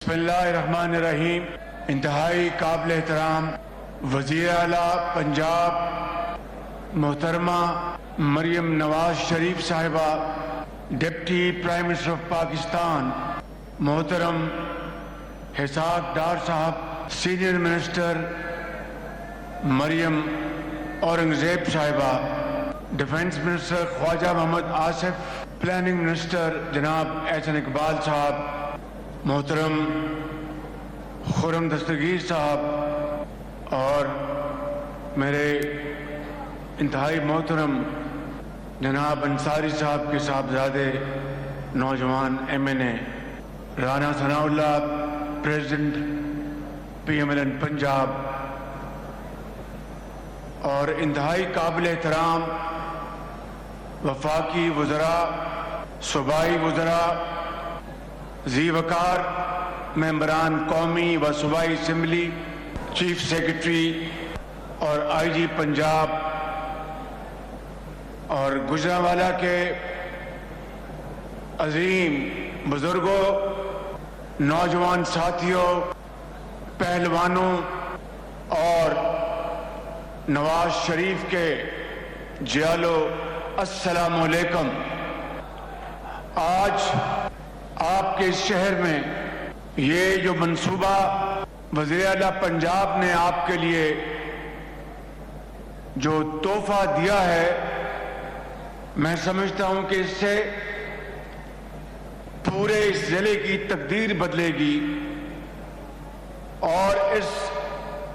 بسم اللہ الرحمن الرحیم۔ انتہائی قابل احترام وزیر اعلیٰ پنجاب محترمہ مریم نواز شریف صاحبہ، deputy prime minister of Pakistan محترم اسحاق ڈار صاحب، سینئر منسٹر مریم اورنگزیب صاحبہ، ڈیفنس منسٹر خواجہ محمد آصف، پلاننگ منسٹر جناب احسن اقبال صاحب، محترم خرم دستگیر صاحب، اور میرے انتہائی محترم جناب انصاری صاحب کے صاحبزادے نوجوان MNA رانا ثناء اللہ، پریزیڈنٹ PMLN پنجاب، اور انتہائی قابل احترام وفاقی وزراء، صوبائی وزراء، ذی وقار ممبران قومی و صوبائی اسمبلی، چیف سیکرٹری اور IG پنجاب، اور گجرانوالہ کے عظیم بزرگوں، نوجوان ساتھیوں، پہلوانوں اور نواز شریف کے جیالو، السلام علیکم۔ آج آپ کے اس شہر میں یہ جو منصوبہ وزیر اعلیٰ پنجاب نے آپ کے لیے جو تحفہ دیا ہے، میں سمجھتا ہوں کہ اس سے پورے اس ضلع کی تقدیر بدلے گی، اور اس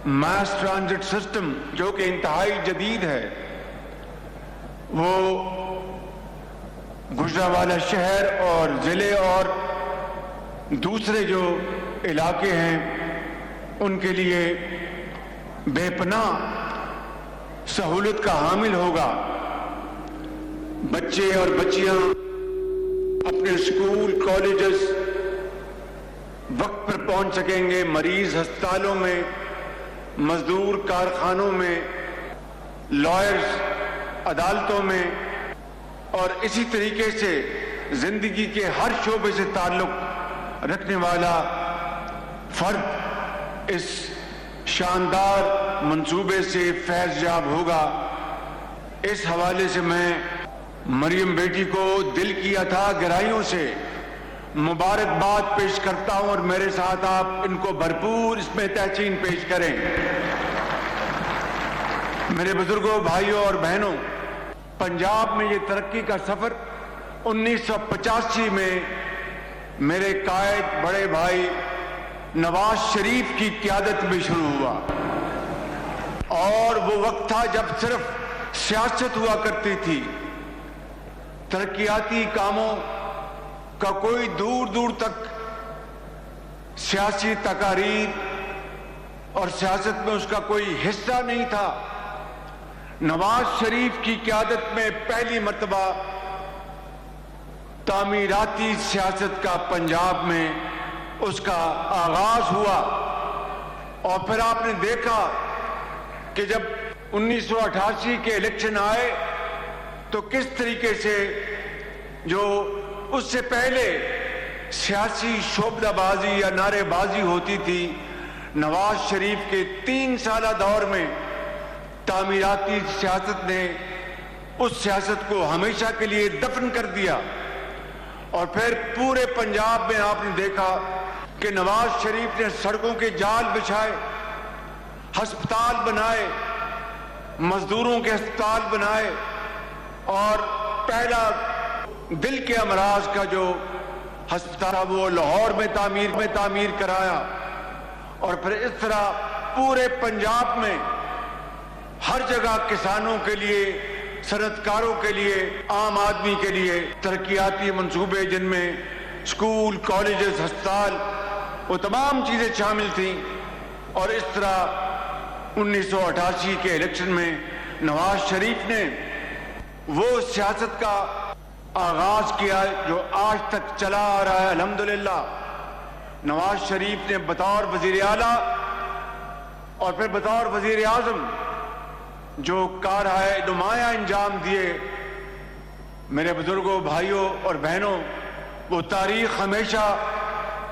میس ٹرانزٹ سسٹم جو کہ انتہائی جدید ہے، وہ گجرانوالہ شہر اور ضلع اور دوسرے جو علاقے ہیں ان کے لیے بے پناہ سہولت کا حامل ہوگا۔ بچے اور بچیاں اپنے اسکول، کالجز وقت پر پہنچ سکیں گے، مریض ہسپتالوں میں، مزدور کارخانوں میں، لائرز عدالتوں میں، اور اسی طریقے سے زندگی کے ہر شعبے سے تعلق رکھنے والا فرد اس شاندار منصوبے سے فیض یاب ہوگا۔ اس حوالے سے میں مریم بیٹی کو دل کی عطا گہرائیوں سے مبارکباد پیش کرتا ہوں، اور میرے ساتھ آپ ان کو بھرپور اس میں تحسین پیش کریں۔ میرے بزرگوں، بھائیوں اور بہنوں، پنجاب میں یہ ترقی کا سفر 1985 میں میرے قائد بڑے بھائی نواز شریف کی قیادت میں شروع ہوا، اور وہ وقت تھا جب صرف سیاست ہوا کرتی تھی، ترقیاتی کاموں کا کوئی دور دور تک سیاسی تقاریر اور سیاست میں اس کا کوئی حصہ نہیں تھا۔ نواز شریف کی قیادت میں پہلی مرتبہ تعمیراتی سیاست کا پنجاب میں اس کا آغاز ہوا، اور پھر آپ نے دیکھا کہ جب 1988 کے الیکشن آئے تو کس طریقے سے جو اس سے پہلے سیاسی شعبہ بازی یا نعرے بازی ہوتی تھی، نواز شریف کے 3 سالہ دور میں تعمیراتی سیاست نے اس سیاست کو ہمیشہ کے لیے دفن کر دیا۔ اور پھر پورے پنجاب میں آپ نے دیکھا کہ نواز شریف نے سڑکوں کے جال بچھائے، ہسپتال بنائے، مزدوروں کے ہسپتال بنائے، اور پہلا دل کے امراض کا جو ہسپتال وہ لاہور میں تعمیر کرایا، اور پھر اس طرح پورے پنجاب میں ہر جگہ کسانوں کے لیے، صنعت کاروں کے لیے، عام آدمی کے لیے ترقیاتی منصوبے، جن میں اسکول، کالجز، ہسپتال، وہ تمام چیزیں شامل تھیں۔ اور اس طرح 1988 کے الیکشن میں نواز شریف نے وہ سیاست کا آغاز کیا جو آج تک چلا آ رہا ہے۔ الحمدللہ نواز شریف نے بطور وزیر اعلیٰ اور پھر بطور وزیر اعظم جو کارہائے نمایاں انجام دیے، میرے بزرگوں، بھائیوں اور بہنوں، وہ تاریخ ہمیشہ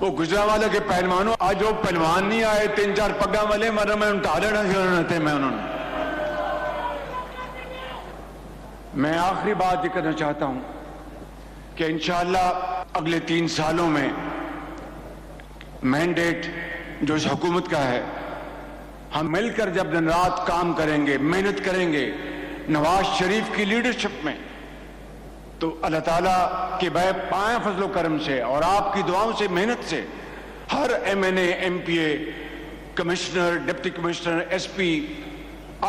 وہ گجرانوالہ کے پہلوانوں آج وہ پہلوان نہیں آئے 3-4 پگا والے مرے میں ان ٹالنا تھے میں انہوں نے. میں آخری بات یہ کرنا چاہتا ہوں کہ انشاءاللہ اگلے 3 سالوں میں مینڈیٹ جو اس حکومت کا ہے، ہم مل کر جب دن رات کام کریں گے، محنت کریں گے نواز شریف کی لیڈرشپ میں، تو اللہ تعالیٰ کے پائیں فضل و کرم سے اور آپ کی دعاؤں سے، محنت سے، ہر M N A, M P A, commissioner, deputy commissioner, S P,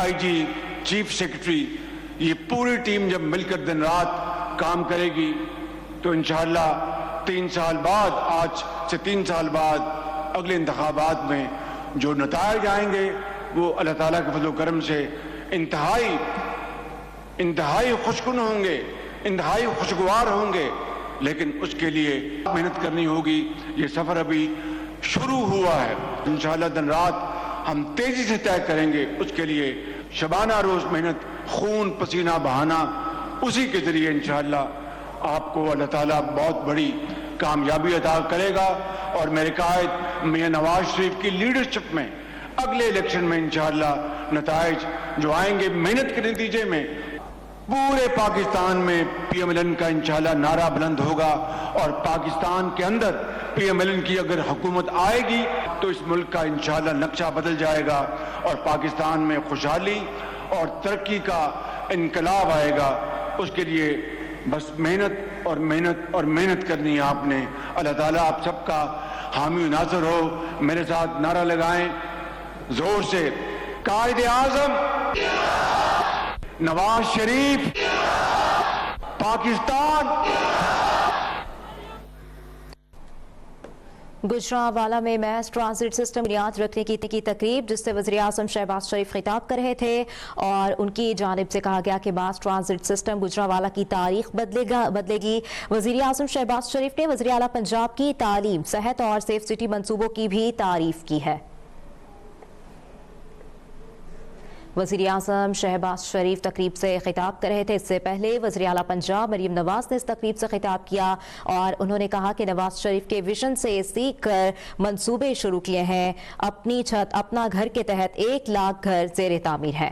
I G, chief secretary, یہ پوری ٹیم جب مل کر دن رات کام کرے گی تو انشاءاللہ 3 سال بعد، آج سے 3 سال بعد اگلے انتخابات میں جو نتائج آئیں گے وہ اللہ تعالیٰ کے فضل و کرم سے انتہائی خوشگوار ہوں گے، انتہائی خوشگوار ہوں گے. لیکن اس کے لیے محنت کرنی ہوگی. یہ سفر ابھی شروع ہوا ہے. انشاءاللہ دن رات ہم تیزی سے طے کریں گے. اس کے لیے شبانہ روز محنت، خون پسینہ بہانا، اسی کے ذریعے انشاءاللہ آپ کو اللہ تعالیٰ بہت بڑی کامیابی عطا کرے گا. اور میرے قائد میاں نواز شریف کی لیڈرشپ میں اگلے الیکشن میں انشاءاللہ نتائج جو آئیں گے محنت کے نتیجے میں، پورے پاکستان میں پی ایم ایل این کا انشاءاللہ نعرہ بلند ہوگا. اور پاکستان کے اندر پی ایم ایل این کی اگر حکومت آئے گی تو اس ملک کا انشاءاللہ نقشہ بدل جائے گا اور پاکستان میں خوشحالی اور ترقی کا انقلاب آئے گا. اس کے لیے بس محنت اور محنت اور محنت کرنی ہے آپ نے. اللہ تعالیٰ آپ سب کا حامی و ناصر ہو. میرے ساتھ نعرہ لگائیں زور سے، قائد اعظم نواز شریف، پاکستان. گجرانوالہ میں میس ٹرانزٹ سسٹم بنیاد رکھنے کی تقریب، جس سے وزیر اعظم شہباز شریف خطاب کر رہے تھے، اور ان کی جانب سے کہا گیا کہ میس ٹرانزٹ سسٹم گجرانوالہ کی تاریخ بدلے گی. وزیر اعظم شہباز شریف نے وزیر اعلیٰ پنجاب کی تعلیم، صحت اور سیف سٹی منصوبوں کی بھی تعریف کی ہے. وزیر اعظم شہباز شریف تقریب سے خطاب کر رہے تھے. اس سے پہلے وزیر اعلیٰ پنجاب مریم نواز نے اس تقریب سے خطاب کیا اور انہوں نے کہا کہ نواز شریف کے ویژن سے سیکھ کر منصوبے شروع کیے ہیں. اپنی چھت اپنا گھر کے تحت 1 لاکھ گھر زیر تعمیر ہے.